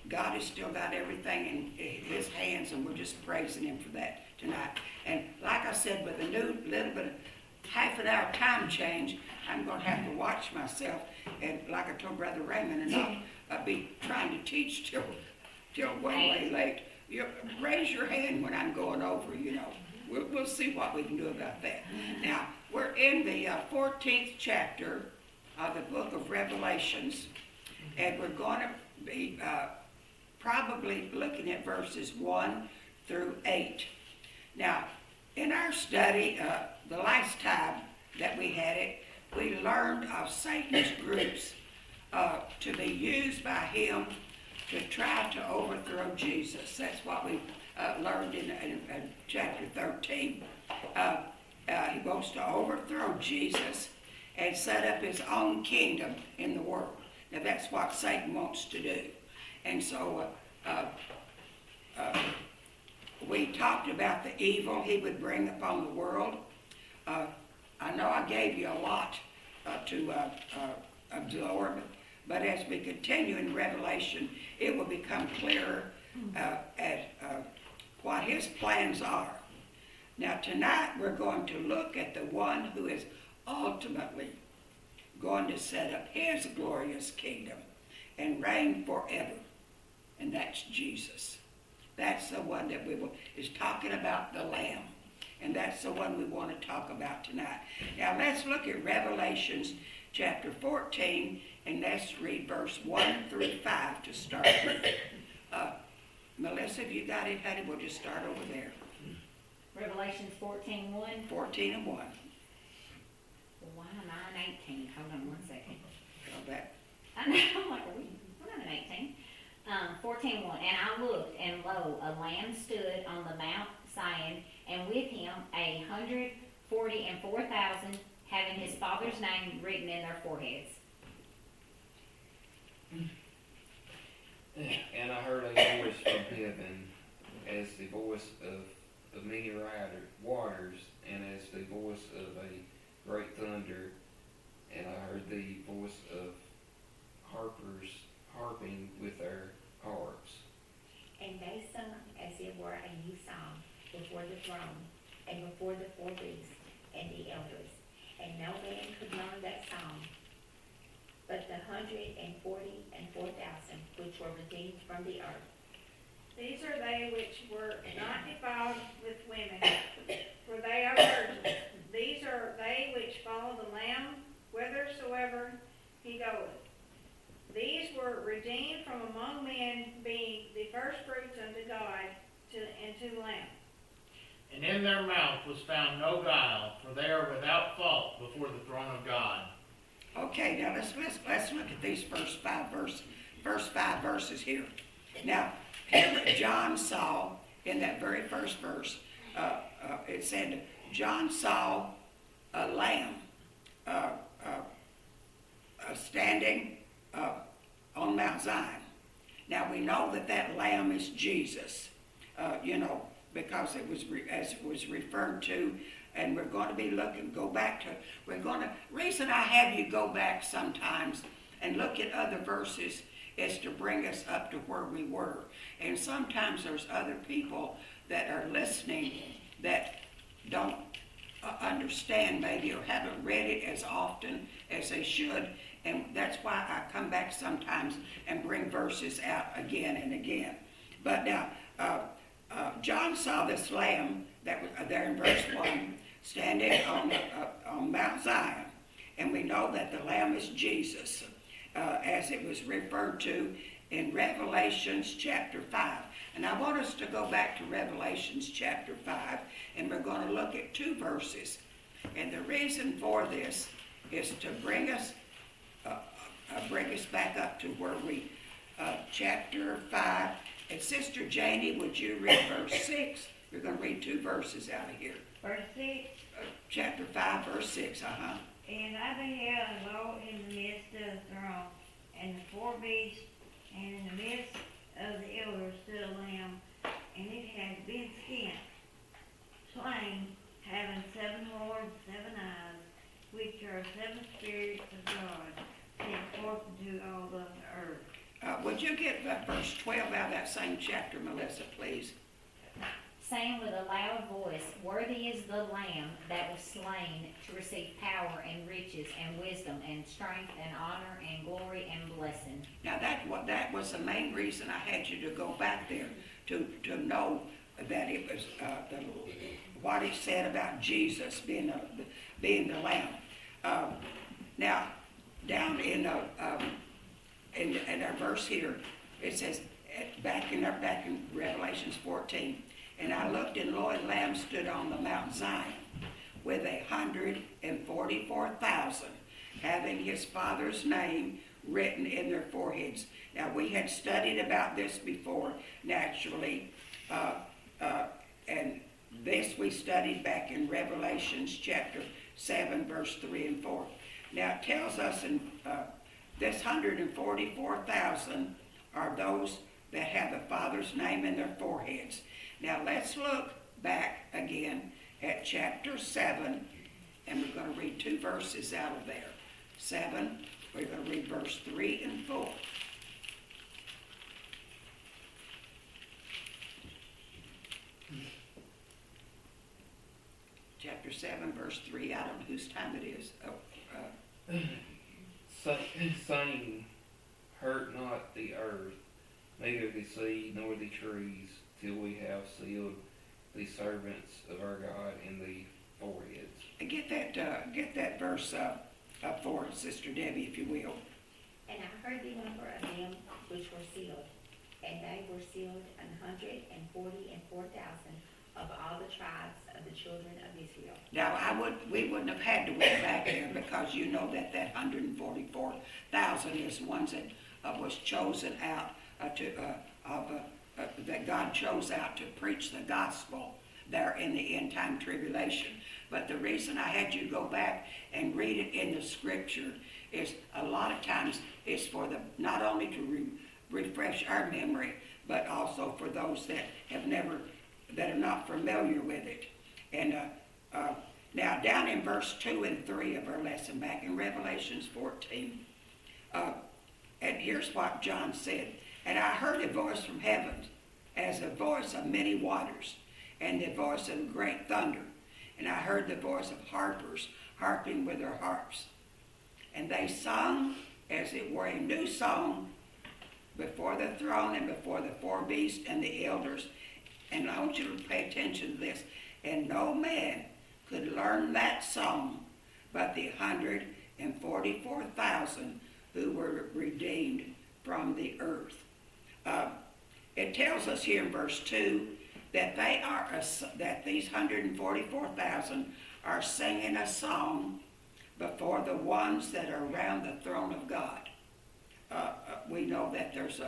God has still got everything in his hands, and we're just praising him for that tonight. And like I said, with a new little bit of half an hour time change, I'm going to have to watch myself, and like I told Brother Raymond, and I'll be trying to teach till way late. You raise your hand when I'm going over, you know. We'll see what we can do about that. Now, we're in the 14th chapter of the book of Revelations, and we're going to be probably looking at verses 1 through 8. Now, in our study, the last time that we had it, we learned of Satan's groups to be used by him to try to overthrow Jesus. That's what we learned in chapter 13. He wants to overthrow Jesus and set up his own kingdom in the world. Now that's what Satan wants to do. And so we talked about the evil he would bring upon the world. I know I gave you a lot to absorb, but as we continue in Revelation, it will become clearer at what his plans are. Now tonight we're going to look at the one who is ultimately going to set up his glorious kingdom and reign forever, and that's Jesus. That's the one that is talking about the Lamb, and that's the one we want to talk about tonight. Now let's look at Revelations chapter 14, and let's read verse 1 through 5 to start with. Melissa, if you got it, honey, we'll just start over there. Revelations 14:1. 14 and 1. Well, why am I in 18? Hold on one second. So that, I know, I'm like, we're not in 18. 14:1. And I looked, and lo, a lamb stood on the Mount Zion, and with him 144,000, having his father's name written in their foreheads. And I heard a voice from heaven, as the voice of many waters, and as the voice of a great thunder. And I heard the voice of harpers harping with their harps. And they sung as it were a new song before the throne, and before the four beasts and the elders. And no man could learn that song, but the 144,000 which were redeemed from the earth. These are they which were not defiled with women, for they are virgins. These are they which follow the Lamb whithersoever he goeth. These were redeemed from among men, being the firstfruits unto God and to the Lamb. And in their mouth was found no guile, for they are without fault before the throne of God. okay, now let's look at these first five verses here. Now, here what John saw in that very first verse, it said, John saw a lamb standing on Mount Zion. Now we know that lamb is Jesus, because it was referred to, and we're going to be reason I have you go back sometimes and look at other verses is to bring us up to where we were. And sometimes there's other people that are listening that don't understand maybe or haven't read it as often as they should, and that's why I come back sometimes and bring verses out again and again. But now, John saw this lamb that was there in verse 1 standing on Mount Zion, and we know that the lamb is Jesus, as it was referred to in Revelations chapter 5. And I want us to go back to Revelations chapter 5, and we're going to look at two verses. And the reason for this is to bring us back up to where we, chapter 5. And Sister Janie, would you read verse 6? We're going to read two verses out of here. Verse 6. Chapter 5, verse 6, And I beheld, and lo, in the midst of the throne, and the four beasts, and in the midst of the elders stood a lamb, and it had been skinned, slain, having 7 horns, 7 eyes, which are 7 spirits of God, sent forth into all the earth. Would would you get verse 12 out of that same chapter, Melissa, please? Saying with a loud voice, worthy is the Lamb that was slain to receive power and riches and wisdom and strength and honor and glory and blessing. Now that was the main reason I had you to go back there, to know that it was what he said about Jesus being the Lamb. Now, down in our verse here, it says back in Revelations 14, and I looked, and lo, a lamb stood on the Mount Zion with 144,000, having his Father's name written in their foreheads. Now, we had studied about this before, naturally, and this we studied back in Revelations chapter 7, verse 3 and 4. Now, it tells us in this 144,000 are those that have the Father's name in their foreheads. Now, let's look back again at chapter 7, and we're going to read 2 verses out of there. 7, we're going to read verse 3 and 4. Chapter 7, verse 3, I don't know whose time it is. Saying, hurt not the earth, neither the sea nor the trees, till we have sealed the servants of our God in the foreheads. Get that verse for us, Sister Debbie, if you will. And I heard the number of them which were sealed, and they were sealed 144,000 of all the tribes of the children of Israel. Now, we wouldn't have had to went back there, because you know that 144,000 is ones that was chosen out that God chose out to preach the gospel there in the end time tribulation. But the reason I had you go back and read it in the scripture is a lot of times it's for not only to refresh our memory, but also for those that are not familiar with it. And now down in verse 2 and 3 of our lesson back in Revelations 14, and here's what John said. And I heard a voice from heaven, as a voice of many waters, and the voice of great thunder. And I heard the voice of harpers harping with their harps. And they sung, as it were, a new song before the throne and before the 4 beasts and the elders. And I want you to pay attention to this. And no man could learn that song but the 144,000 who were redeemed from the earth. It tells us here in verse 2 that that these 144,000 are singing a song before the ones that are around the throne of God. We know that there's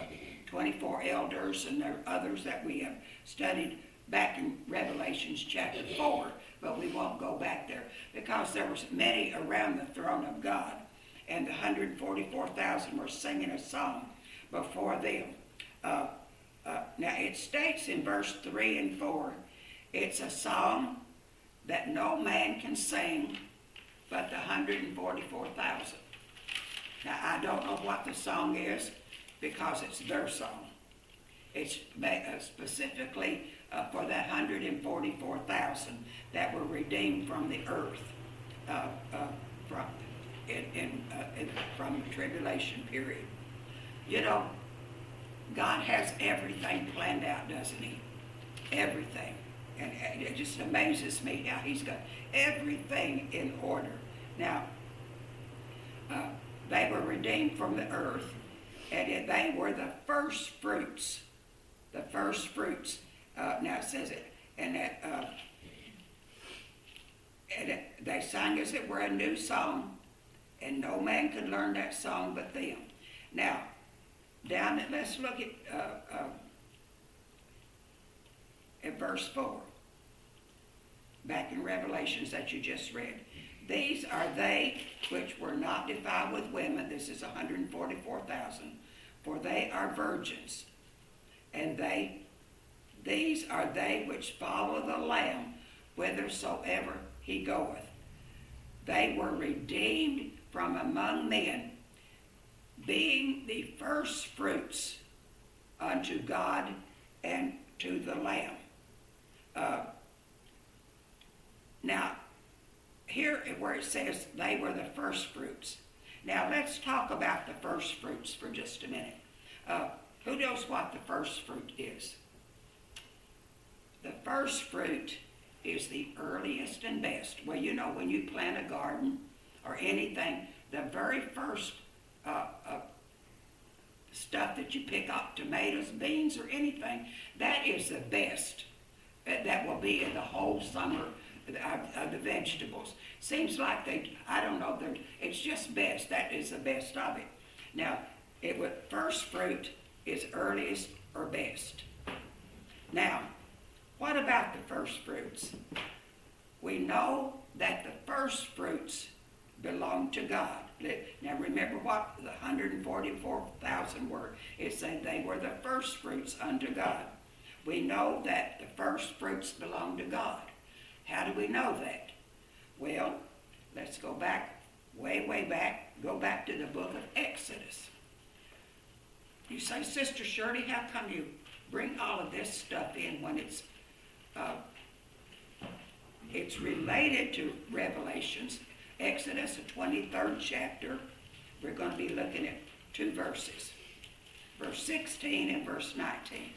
24 elders, and there are others that we have studied back in Revelations chapter 4, but we won't go back there because there was many around the throne of God, and the 144,000 were singing a song before them. Now it states in verse 3 and 4, it's a song that no man can sing but the 144,000. Now I don't know what the song is because it's their song. It's specifically for that 144,000 that were redeemed from the earth from the tribulation period. You know, God has everything planned out, doesn't he? Everything. And it just amazes me how he's got everything in order. Now, they were redeemed from the earth, and they were the first fruits. The first fruits. Now it says it, and they sang as it were a new song, and no man could learn that song but them. Now, let's look at verse 4, back in Revelations that you just read. These are they which were not defiled with women. This is 144,000, for they are virgins. And these are they which follow the Lamb whithersoever he goeth. They were redeemed from among men, being the first fruits unto God and to the Lamb. Now, here where it says they were the first fruits. Now let's talk about the first fruits for just a minute. Who knows what the first fruit is? The first fruit is the earliest and best. Well, you know, when you plant a garden or anything, the very first stuff that you pick up, tomatoes, beans, or anything, that is the best. That will be in the whole summer of the vegetables. Seems like I don't know, it's just best. That is the best of it. Now, first fruit is earliest or best. Now, what about the first fruits? We know that the first fruits belong to God. Now remember what the 144,000 were. It said they were the first fruits unto God. We know that the first fruits belong to God. How do we know that? Well, let's go back, way back, go back to the book of Exodus. You say, Sister Shirley, how come you bring all of this stuff in when it's related to Revelations? Exodus, the 23rd chapter, we're going to be looking at 2 verses, verse 16 and verse 19.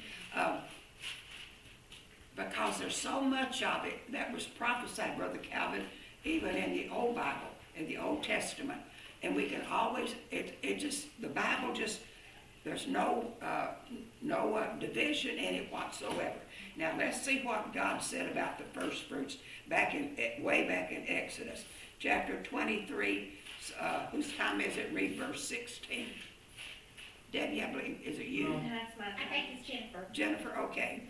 Because there's so much of it that was prophesied, Brother Calvin, even in the Old Bible, in the Old Testament. And we can always, the Bible just, there's no division in it whatsoever. Now let's see what God said about the first fruits way back in Exodus. Chapter 23, whose time is it? Read verse 16. Debbie, I believe, is it you? And that's my I time. think it's Jennifer. Jennifer, okay.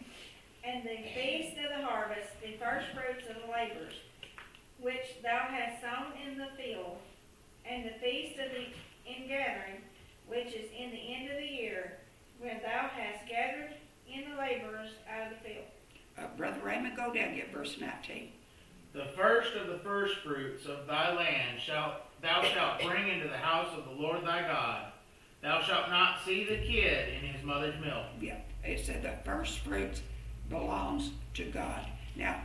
And the feast of the harvest, the first fruits of the labors, which thou hast sown in the field, and the feast of the ingathering, which is in the end of the year, when thou hast gathered in the laborers out of the field. Brother Raymond, go down and get verse 19. The first of the first fruits of thy land thou shalt bring into the house of the Lord thy God. Thou shalt not see the kid in his mother's milk. Yeah, it said the first fruits belongs to God. Now,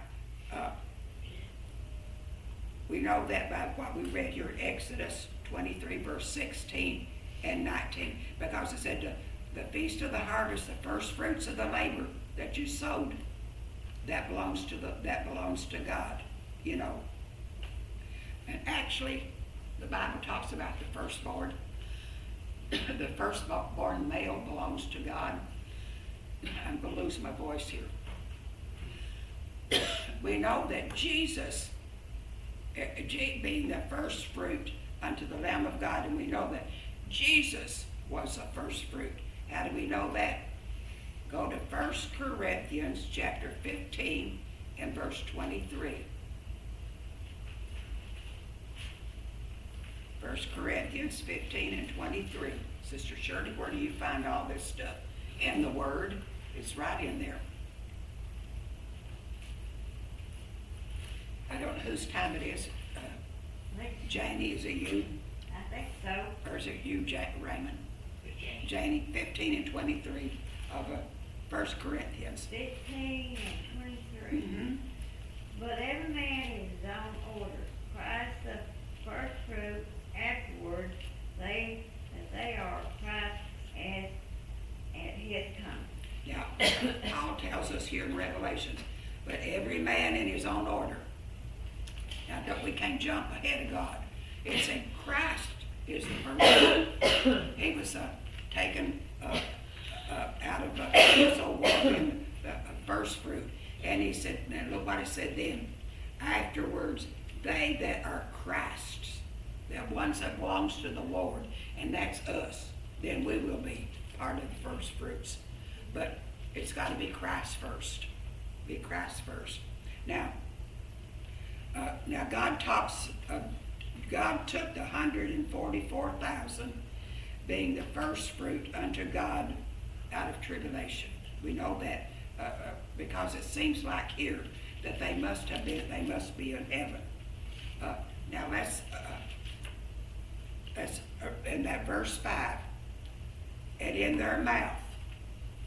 we know that by what we read here in Exodus 23, verse 16 and 19, because it said the feast of the harvest, the first fruits of the labor that you sowed, that belongs to God, you know. And actually, the Bible talks about the firstborn. The firstborn male belongs to God. I'm going to lose my voice here. We know that Jesus, being the first fruit unto the Lamb of God, and we know that Jesus was the first fruit. How do we know that? Go to 1 Corinthians chapter 15 and verse 23. 1 Corinthians 15 and 23. Sister Shirley, where do you find all this stuff? In the Word. It's right in there. I don't know whose time it is. Janie, is it you? I think so. Or is it you, Raymond? Janie, 15 and 23 of 1 Corinthians. 15 and 23. Mm-hmm. But every man in his own order. Christ the first fruit, afterward they are Christ at his coming. Now, Paul tells us here in Revelations, but every man in his own order. Now, we can't jump ahead of God. It said Christ is the first fruit. He was taken out of his old world in the first fruit. And he said, now look what it said then. Afterwards, they that are Christ's, the ones that belongs to the Lord, and that's us, then we will be part of the first fruits. But it's got to be Christ first. Be Christ first. Now God took the 144,000, being the first fruit unto God out of tribulation. We know that because it seems like here that they must be in heaven. Now let's in that verse 5, and in their mouth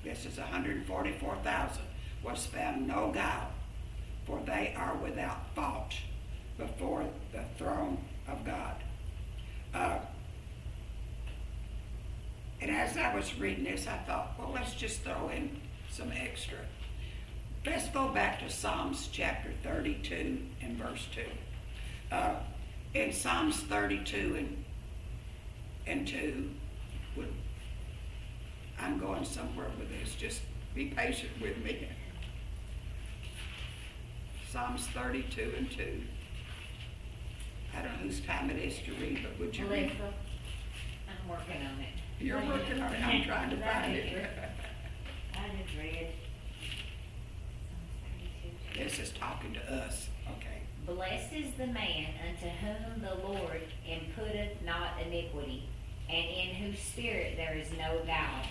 this is 144,000, was found no guile, for they are without fault before the throne of God. And as I was reading this, I thought, well, let's just throw in some extra. Let's go back to Psalms chapter 32 and verse 2. In Psalms 32 and 2, I'm going somewhere with this. Just be patient with me. Psalms 32 and 2. I don't know whose time it is to read, but would you read? Alexa, I'm working on it. You're working on it. I'm trying to find it. I just read. This is talking to us. Okay. Blessed is the man unto whom the Lord imputeth not iniquity, and in whose spirit there is no guile.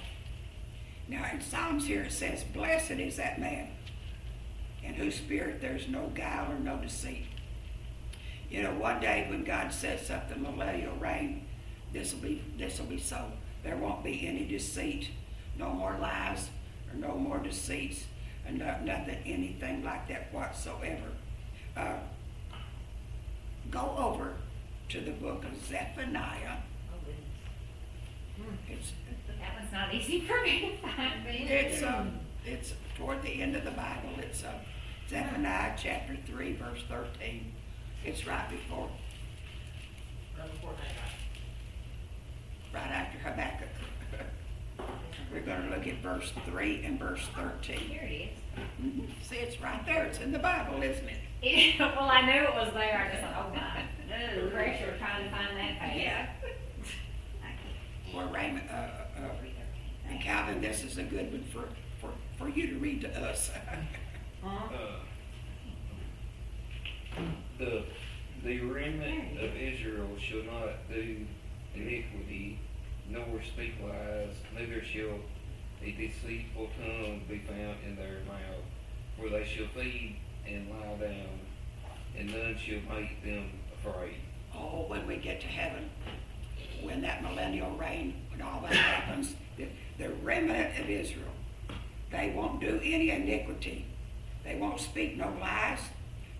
Now in Psalms here it says, blessed is that man in whose spirit there's no guile or no deceit. You know, one day when God sets up the millennial reign, this will be so. There won't be any deceit, no more lies, or no more deceits, and nothing, anything like that whatsoever. Go over to the book of Zephaniah. Oh, goodness. It's That one's not easy for me to find. it's toward the end of the Bible. It's Zephaniah chapter 3, verse 13. It's right before. Right after Habakkuk. We're going to look at verse 3 and verse 13. Here it is. See, it's right there. It's in the Bible, isn't it? Well, I knew it was there. I just thought, oh my, no pressure trying to find that page. Yeah. Well, Raymond, and Calvin, this is a good one for you to read to us. The remnant of Israel shall not do iniquity, nor speak lies, neither shall a deceitful tongue be found in their mouth. For they shall feed and lie down, and none shall make them afraid. Oh, when we get to heaven, when that millennial reign, when all that happens, the remnant of Israel, they won't do any iniquity. They won't speak no lies,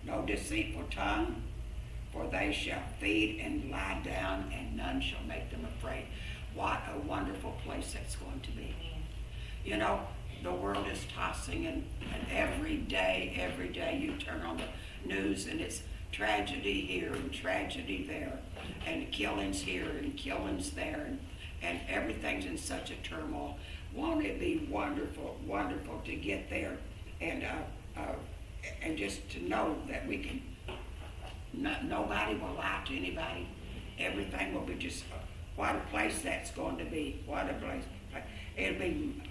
no deceitful tongue, for they shall feed and lie down, and none shall make them afraid. What a wonderful place that's going to be. You know, the world is tossing, and every day you turn on the news, and it's tragedy here and tragedy there, and killings here and killings there, and everything's in such a turmoil. Won't it be wonderful to get there and just to know that we can, nobody will lie to anybody. Everything will be just, what a place that's going to be. What a place. It'll be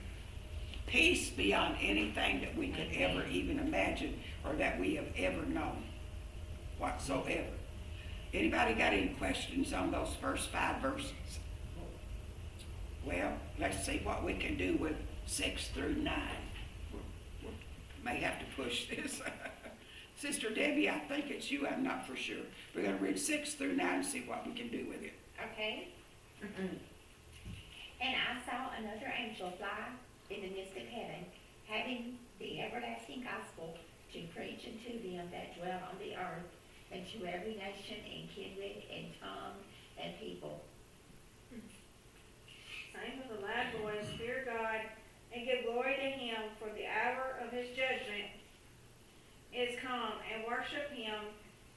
peace beyond anything that we could ever even imagine or that we have ever known whatsoever. Anybody got any questions on those first 5 verses? Well, let's see what we can do with 6 through 9. We may have to push this. Sister Debbie, I think it's you. I'm not for sure. We're going to read 6 through 9 and see what we can do with it. Okay? And I saw another angel fly in the midst of heaven, having the everlasting gospel to preach unto them that dwell on the earth, and to every nation and kindred and tongue and people. Saying with a loud voice, fear God, and give glory to him, for the hour of his judgment is come, and worship him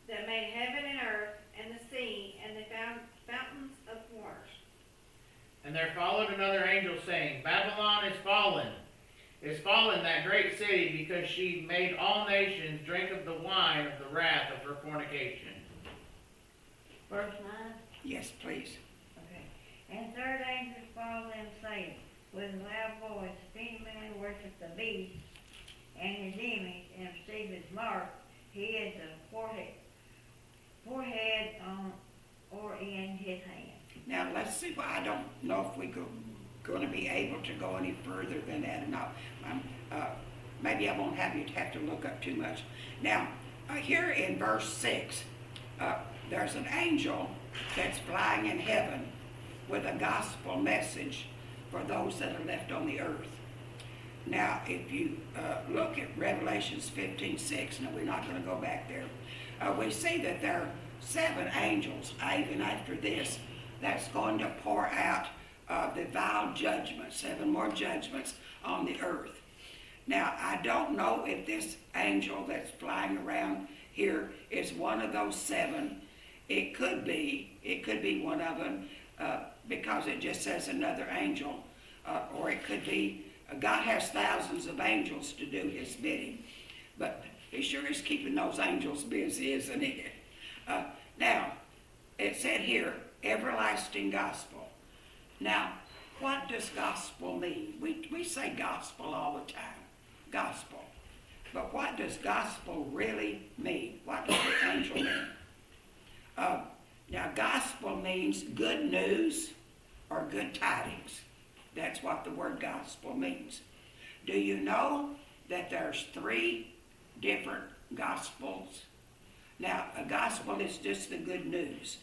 that made heaven and earth, and the sea, and the fountains of waters. And there followed another angel saying, Babylon is fallen, that great city, because she made all nations drink of the wine of the wrath of her fornication. Verse 9. Yes, please. Okay. And third angel followed them, saying, with a loud voice, if any man worship the beast and his image and receive his mark, he is a forehead on or in his hand. Now, let's see. Well, I don't know if we're going to be able to go any further than that or not. Maybe I won't have you to have to look up too much. Now, here in verse 6, there's an angel that's flying in heaven with a gospel message for those that are left on the earth. Now, if you look at Revelations 15:6, now we're not going to go back there, we see that there are 7 angels, even after this, that's going to pour out the vile judgment, 7 more judgments on the earth. Now, I don't know if this angel that's flying around here is one of those 7. It could be one of them, because it just says another angel, or it could be, God has thousands of angels to do his bidding, but he sure is keeping those angels busy, isn't he? Now, it said here, everlasting gospel. Now, what does gospel mean? We say gospel all the time, gospel. But what does gospel really mean? What does the angel mean? Now, gospel means good news or good tidings. That's what the word gospel means. Do you know that there's 3 different gospels? Now, a gospel is just the good news.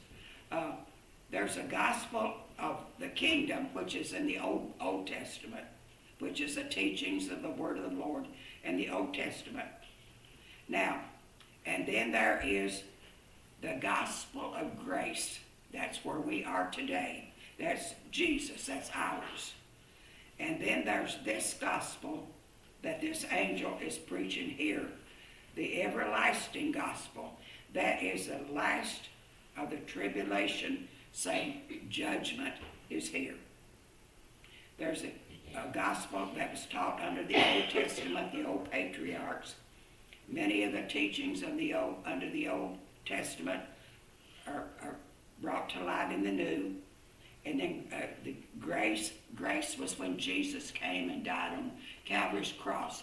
There's a gospel of the kingdom, which is in the Old Testament, which is the teachings of the word of the Lord in the Old Testament. Now, and then there is the gospel of grace. That's where we are today. That's Jesus, that's ours. And then there's this gospel that this angel is preaching here, the everlasting gospel. That is the last of the tribulation, saying judgment is here. There's a gospel that was taught under the Old Testament, the old patriarchs. Many of the teachings of under the Old Testament are brought to light in the New. And then the grace was when Jesus came and died on Calvary's cross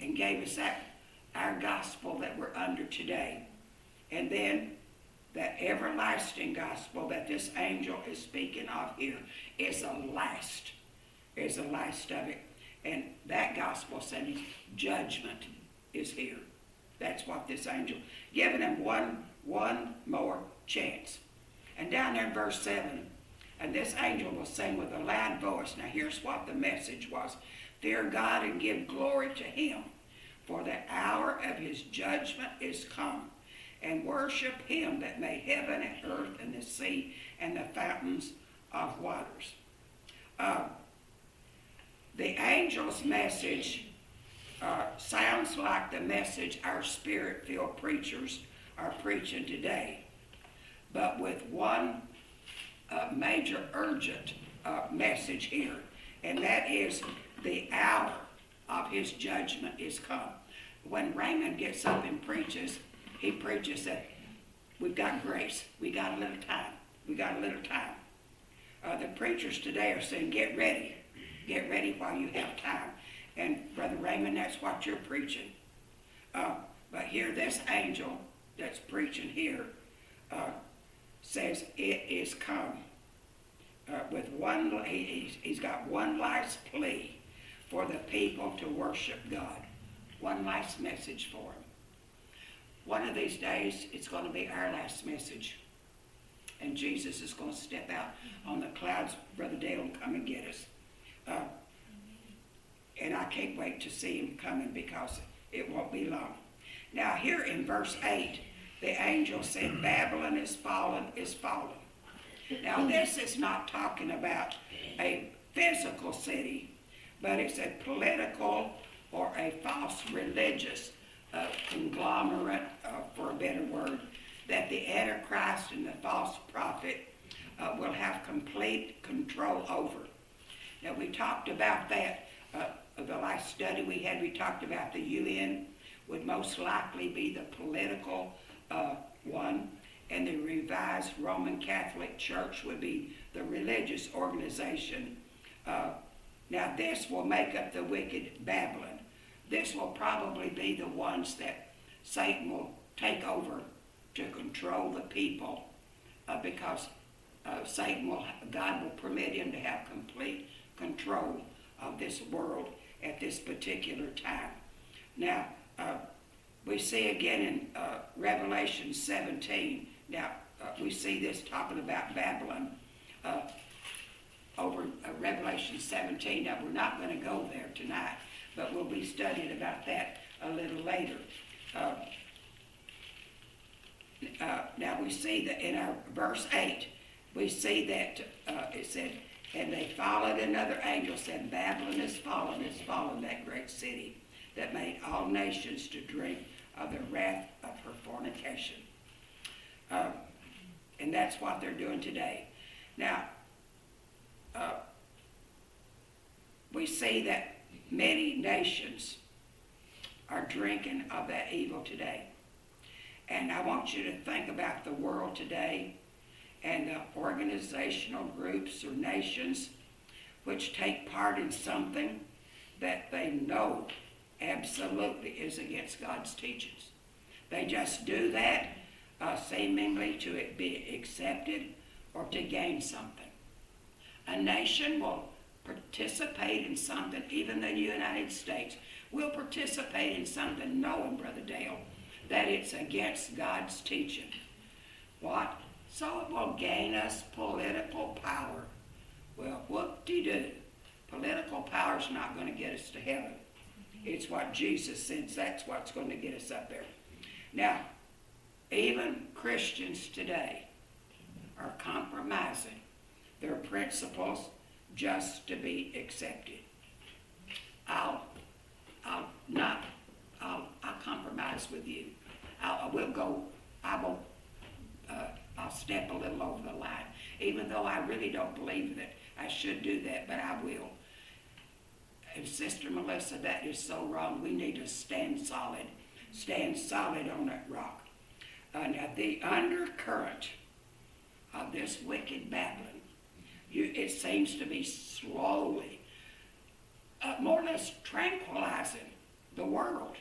and gave us our gospel that we're under today. And then that everlasting gospel that this angel is speaking of here is the last of it. And that gospel says judgment is here. That's what this angel, giving him one more chance. And down there in verse 7, and this angel will sing with a loud voice. Now here's what the message was. Fear God and give glory to him, for the hour of his judgment is come. And worship him that made heaven and earth and the sea and the fountains of waters. The angel's message sounds like the message our spirit-filled preachers are preaching today, but with one major urgent message here, and that is the hour of his judgment is come. When Raymond gets up and preaches, he preaches that we've got grace, we got a little time, we got a little time. The preachers today are saying, get ready while you have time. And Brother Raymond, that's what you're preaching. But here, this angel that's preaching here says it is come. With he's got one last plea for the people to worship God. One last message for him. One of these days, it's going to be our last message. And Jesus is going to step out on the clouds. Brother Dale will come and get us. And I can't wait to see him coming, because it won't be long. Now here in verse 8, the angel said, Babylon is fallen, is fallen. Now this is not talking about a physical city, but it's a political or a false religious conglomerate, for a better word, that the Antichrist and the false prophet will have complete control over. Now we talked about that, the last study we had, we talked about the UN would most likely be the political one, and the revised Roman Catholic Church would be the religious organization. Now this will make up the wicked Babylon. This will probably be the ones that Satan will take over to control the people, because God will permit him to have complete control of this world at this particular time. Now, we see again in Revelation 17, now we see this talking about Babylon over Revelation 17. Now, we're not going to go there tonight, but we'll be studying about that a little later. Now we see that in our verse 8, we see that it said, and they followed another angel, said, Babylon is fallen, that great city that made all nations to drink of the wrath of her fornication. And that's what they're doing today. Now, we see that many nations are drinking of that evil today. And I want you to think about the world today and the organizational groups or nations which take part in something that they know absolutely is against God's teachings. They just do that seemingly to be accepted or to gain something. A nation will participate in something, even the United States will participate in something knowing, Brother Dale, that it's against God's teaching. What? So it will gain us political power. Well, whoop-de-doo. Political power is not going to get us to heaven. It's what Jesus said, that's what's going to get us up there. Now, even Christians today are compromising their principles just to be accepted. I'll compromise with you. I'll step a little over the line, even though I really don't believe that I should do that, but I will. And Sister Melissa, that is so wrong. We need to stand solid on that rock. Now, the undercurrent of this wicked Babylon, it seems to be slowly, more or less tranquilizing the world,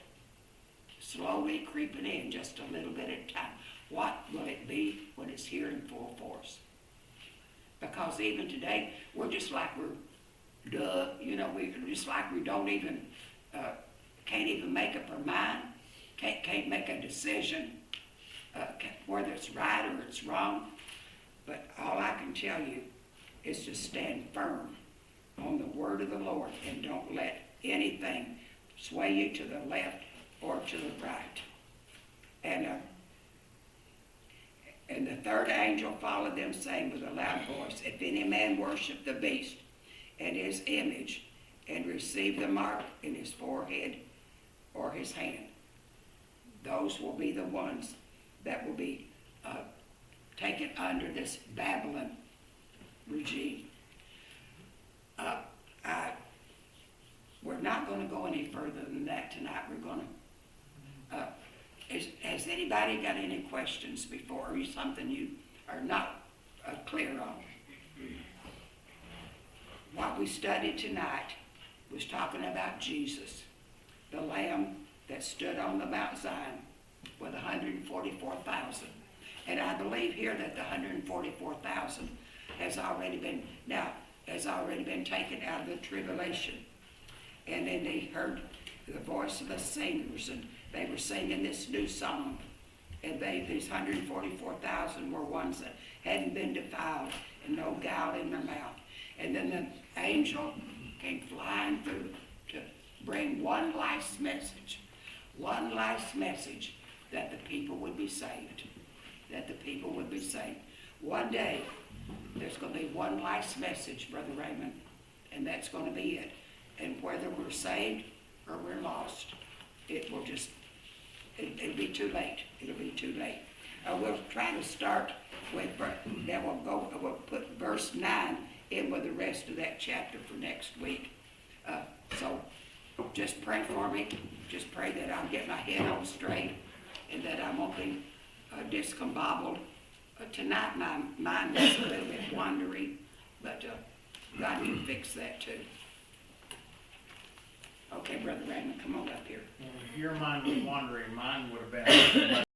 slowly creeping in just a little bit at a time. What will it be when it's here in full force? Because even today, we're just like we're we're just like we don't even, can't even make up our mind, can't make a decision, whether it's right or it's wrong. But all I can tell you is to stand firm on the word of the Lord and don't let anything sway you to the left or to the right. And the third angel followed them, saying with a loud voice, if any man worship the beast and his image and receive the mark in his forehead or his hand, those will be the ones that will be taken under this Babylon regime. We're not going to go any further than that tonight. We're going to... has anybody got any questions before, or something you are not clear on? What we studied tonight was talking about Jesus, the Lamb that stood on the Mount Zion with 144,000. And I believe here that the 144,000 has already been taken out of the tribulation. And then they heard the voice of the singers, and they were singing this new song. And these 144,000 were ones that hadn't been defiled and no guile in their mouth. And then the angel came flying through to bring one last message that the people would be saved. That the people would be saved. One day, there's going to be one last message, Brother Raymond, and that's going to be it. And whether we're saved or we're lost, it'll be too late. It'll be too late. We'll try to start with, then we'll put verse 9 in with the rest of that chapter for next week. So just pray for me. Just pray that I'll get my head on straight and that I won't be discombobbled. Tonight my mind is a little bit wandering, but God can fix that too. Okay, Brother Raymond, come on up here. If your mind was wandering, mine would have been